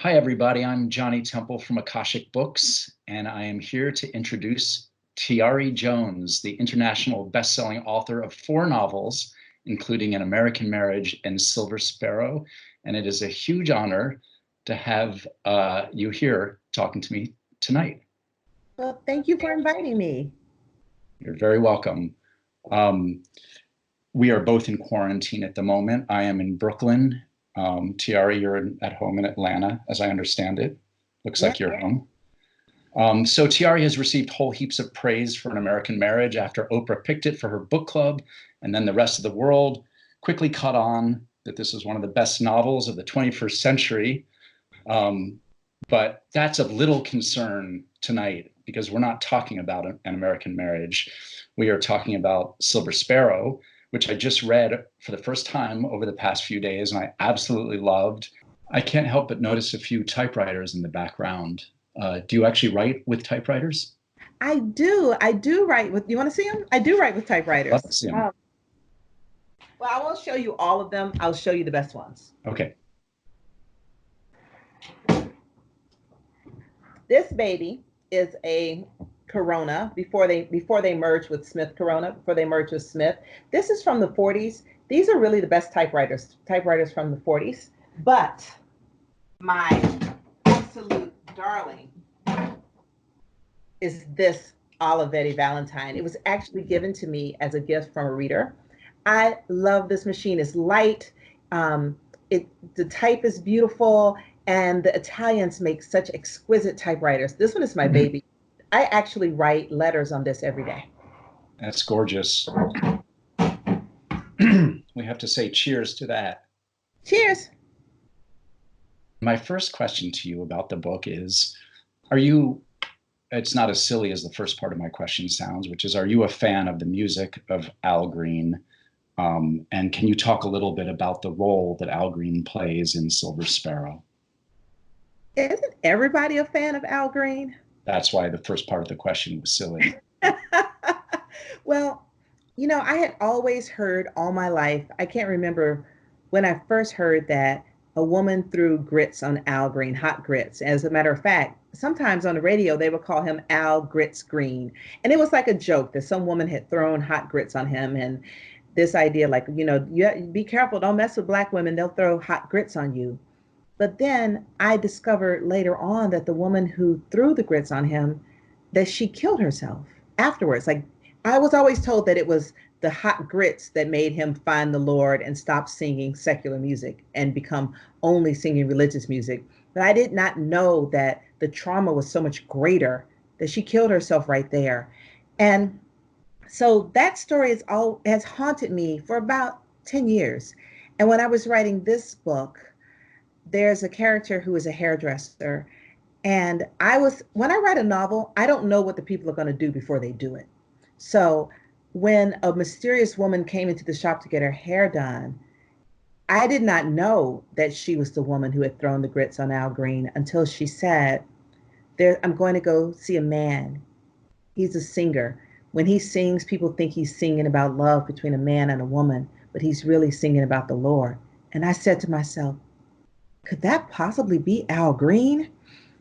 Hi, everybody. I'm Johnny Temple from Akashic Books, and I am here to introduce Tayari Jones, the international best-selling author of 4 novels, including An American Marriage and Silver Sparrow. And it is a huge honor to have you here talking to me tonight. Well, thank you for inviting me. You're very welcome. We are both in quarantine at the moment. I am in Brooklyn. Tiara, you're at home in Atlanta, as I understand it. Looks Yeah. like you're home. So Tiara has received whole heaps of praise for An American Marriage after Oprah picked it for her book club, and then the rest of the world quickly caught on that this is one of the best novels of the 21st century. But that's of little concern tonight because we're not talking about An American Marriage. We are talking about Silver Sparrow, which I just read for the first time over the past few days, and I absolutely loved. I can't help but notice a few typewriters in the background. Do you actually write with typewriters? I do. I do write with, you want to see them? I do write with Love typewriters. to see them. Well, I won't show you all of them. I'll show you the best ones. Okay. This baby is a Corona before they merged with Smith Corona, before they merged with Smith. This is from the 40s. These are really the best typewriters from the 40s. But my absolute darling is this Olivetti Valentine. It was actually given to me as a gift from a reader. I love this machine. It's light. The type is beautiful, and the Italians make such exquisite typewriters. This one is my baby. I actually write letters on this every day. That's gorgeous. We have to say cheers to that. Cheers. My first question to you about the book is, are you, it's not as silly as the first part of my question sounds, which is, are you a fan of the music of Al Green? And can you talk a little bit about the role that Al Green plays in Silver Sparrow? Isn't everybody a fan of Al Green? That's why the first part of the question was silly. Well, I had always heard all my life, I can't remember when I first heard that a woman threw grits on Al Green, hot grits. As a matter of fact, sometimes on the radio, they would call him Al Grits Green. And it was like a joke that some woman had thrown hot grits on him. And this idea, like, you be careful, don't mess with Black women, they'll throw hot grits on you. But then I discovered later on that the woman who threw the grits on him, that she killed herself afterwards. Like, I was always told that it was the hot grits that made him find the Lord and stop singing secular music and become only singing religious music. But I did not know that the trauma was so much greater that she killed herself right there. And so that story has haunted me for about 10 years. And when I was writing this book, there's a character who is a hairdresser. And when I write a novel, I don't know what the people are going to do before they do it. So when a mysterious woman came into the shop to get her hair done, I did not know that she was the woman who had thrown the grits on Al Green until she said, I'm going to go see a man. He's a singer. When he sings, people think he's singing about love between a man and a woman, but he's really singing about the Lord. And I said to myself, could that possibly be Al Green?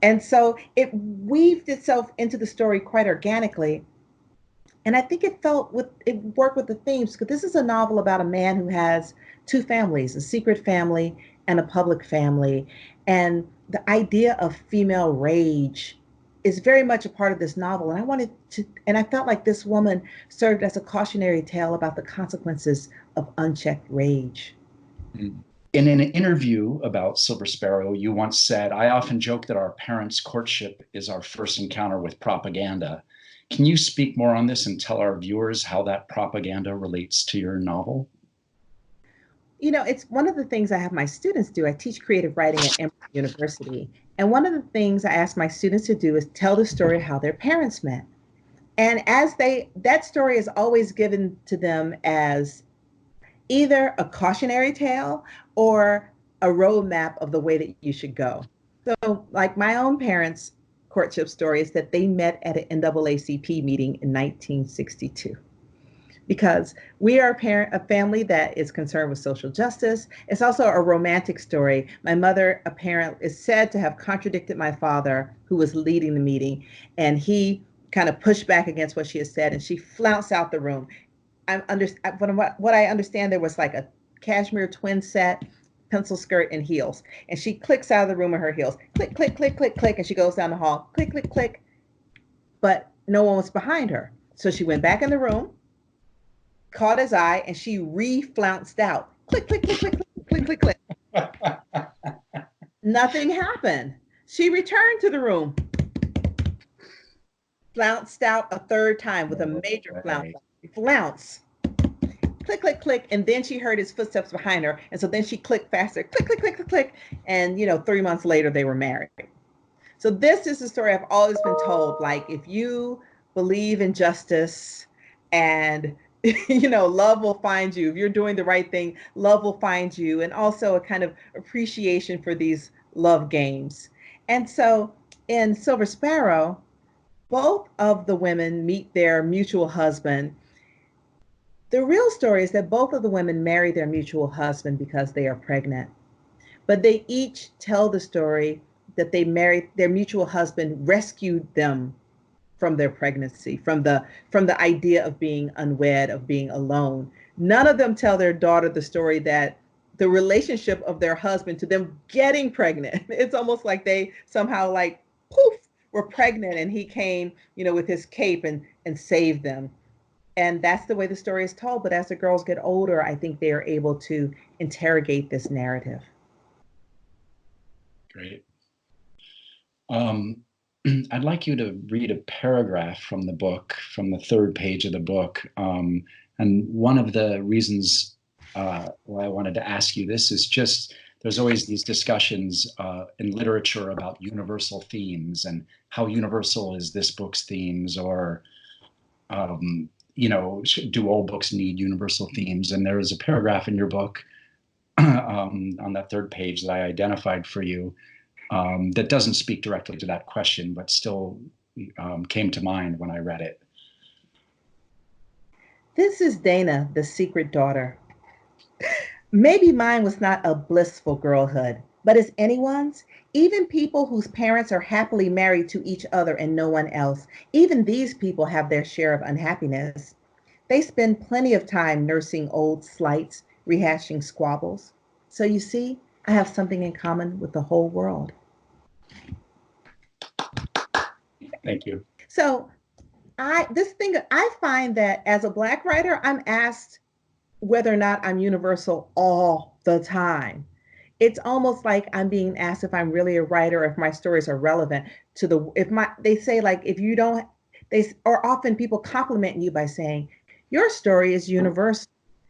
And so it weaved itself into the story quite organically. And I think it worked with the themes, because this is a novel about a man who has 2 families, a secret family and a public family. And the idea of female rage is very much a part of this novel. And I felt like this woman served as a cautionary tale about the consequences of unchecked rage. In an interview about Silver Sparrow, you once said, I often joke that our parents' courtship is our first encounter with propaganda. Can you speak more on this and tell our viewers how that propaganda relates to your novel? It's one of the things I have my students do. I teach creative writing at Emory University. And one of the things I ask my students to do is tell the story of how their parents met. And that story is always given to them as either a cautionary tale or a roadmap of the way that you should go. So, like my own parents' courtship story is that they met at an NAACP meeting in 1962. because we are a family that is concerned with social justice. It's also a romantic story. My mother apparently is said to have contradicted my father, who was leading the meeting, and he kind of pushed back against what she had said, and she flounced out the room. What I understand, there was like a cashmere twin set, pencil skirt, and heels, and she clicks out of the room in her heels. Click, click, click, click, click, and she goes down the hall. Click, click, click, but no one was behind her. So she went back in the room, caught his eye, and she re-flounced out. Click, click, click, click, click, click, click, click. Nothing happened. She returned to the room, flounced out a third time with a major flounce. Flounce. Click, click, click. And then she heard his footsteps behind her. And so then she clicked faster. Click, click, click, click, click. And, 3 months later, they were married. So this is the story I've always been told. Like, if you believe in justice and love will find you. If you're doing the right thing, love will find you. And also a kind of appreciation for these love games. And so in Silver Sparrow, both of the women meet their mutual husband. The real story is that both of the women marry their mutual husband because they are pregnant. But they each tell the story that they married, their mutual husband rescued them from their pregnancy, from the idea of being unwed, of being alone. None of them tell their daughter the story that the relationship of their husband to them getting pregnant. It's almost like they somehow like poof were pregnant and he came, with his cape and saved them. And that's the way the story is told. But as the girls get older, I think they are able to interrogate this narrative. Great. I'd like you to read a paragraph from the book, from the third page of the book. And one of the reasons why I wanted to ask you this is just there's always these discussions in literature about universal themes and how universal is this book's themes, or do all books need universal themes? And there is a paragraph in your book on that third page that I identified for you that doesn't speak directly to that question, but still came to mind when I read it. This is Dana, the secret daughter. Maybe mine was not a blissful girlhood, but is anyone's? Even people whose parents are happily married to each other and no one else, even these people have their share of unhappiness. They spend plenty of time nursing old slights, rehashing squabbles. So you see, I have something in common with the whole world. Thank you. So I find that as a Black writer, I'm asked whether or not I'm universal all the time. It's almost like I'm being asked if I'm really a writer, if my stories are relevant to they say, like, if you don't, or often people compliment you by saying, your story is universal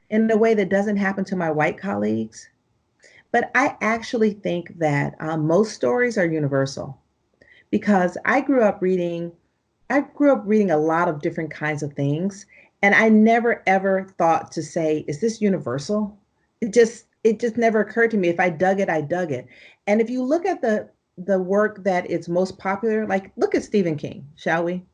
in a way that doesn't happen to my white colleagues. But I actually think that most stories are universal because I grew up reading a lot of different kinds of things. And I never ever thought to say, is this universal? It just never occurred to me. If I dug it, I dug it. And if you look at the work that is most popular, like look at Stephen King, shall we?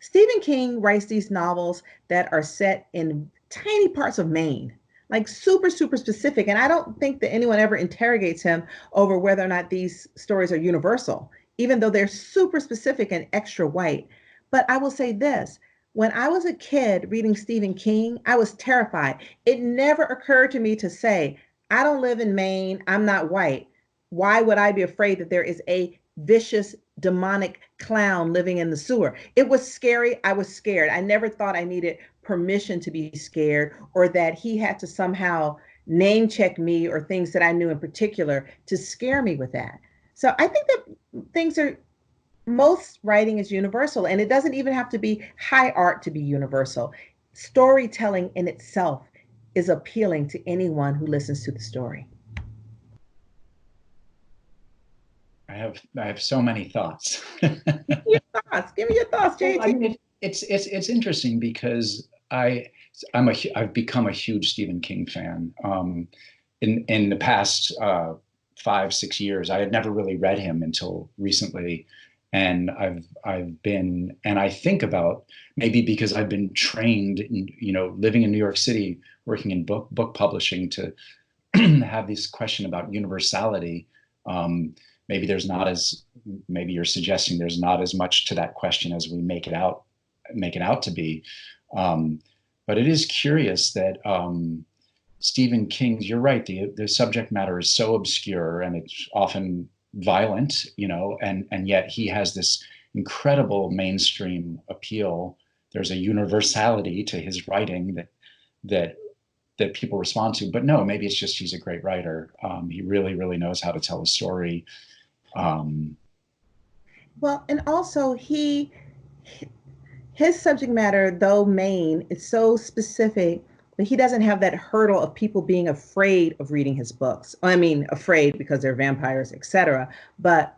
Stephen King writes these novels that are set in tiny parts of Maine, like super, super specific. And I don't think that anyone ever interrogates him over whether or not these stories are universal, even though they're super specific and extra white. But I will say this. When I was a kid reading Stephen King, I was terrified. It never occurred to me to say, I don't live in Maine. I'm not white. Why would I be afraid that there is a vicious, demonic clown living in the sewer? It was scary. I was scared. I never thought I needed permission to be scared or that he had to somehow name check me or things that I knew in particular to scare me with that. So I think that most writing is universal, and it doesn't even have to be high art to be universal. Storytelling in itself is appealing to anyone who listens to the story. I have so many thoughts. Give me your thoughts, JT. I mean, it's interesting because I've become a huge Stephen King fan. In the past 5-6 years, I had never really read him until recently, And I've been, and I think about, maybe because I've been trained in, living in New York City, working in book publishing, to have this question about universality. Um, maybe there's not as, maybe you're suggesting there's not as much to that question as we make it out to be. Um, but it is curious that Stephen King's, you're right, the subject matter is so obscure and it's often violent, and yet he has this incredible mainstream appeal. There's a universality to his writing that that people respond to. But no, maybe it's just he's a great writer. He really, really knows how to tell a story. Um, Well, and also his subject matter, though main, is so specific, but he doesn't have that hurdle of people being afraid of reading his books. I mean, afraid because they're vampires, etc. But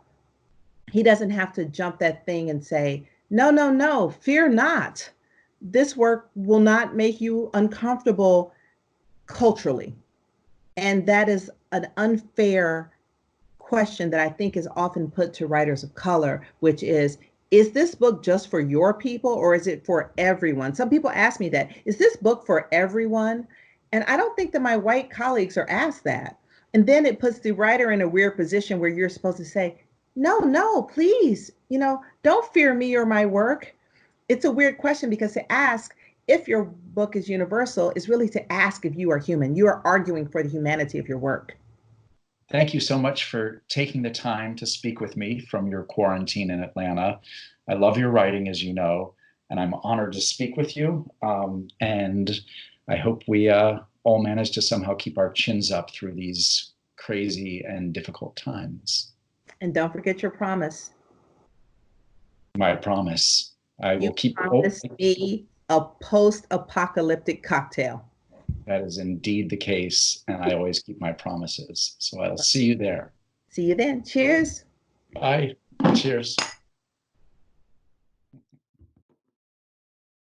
he doesn't have to jump that thing and say, no, no, no, fear not. This work will not make you uncomfortable culturally. And that is an unfair question that I think is often put to writers of color, which is this book just for your people or is it for everyone? Some people ask me that. Is this book for everyone? And I don't think that my white colleagues are asked that. And then it puts the writer in a weird position where you're supposed to say, no, no, please, don't fear me or my work. It's a weird question because to ask if your book is universal is really to ask if you are human. You are arguing for the humanity of your work. Thank you so much for taking the time to speak with me from your quarantine in Atlanta. I love your writing, as you know, and I'm honored to speak with you. And I hope we all manage to somehow keep our chins up through these crazy and difficult times. And don't forget your promise. My promise. I You will keep. promised me a post apocalyptic cocktail. That is indeed the case, and I always keep my promises. So I'll see you there. See you then. Cheers. Bye. Cheers.